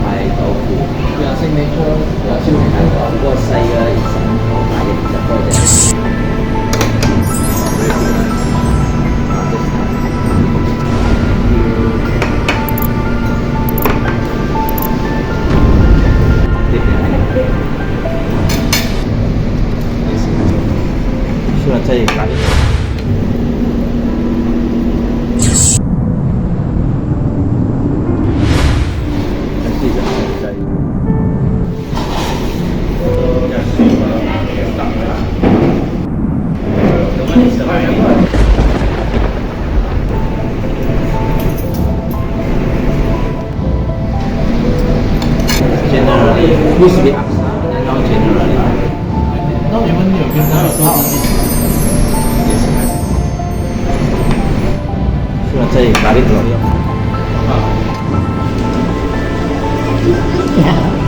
排豆腐，有signature，有燒排豆腐，不過細嘅20個，大嘅20個啫。sudah cair kali. Nanti jangan cair. Generally, used to be Aksa, and now generally. Now even you can also Sudah cair, tarik loh. yeah.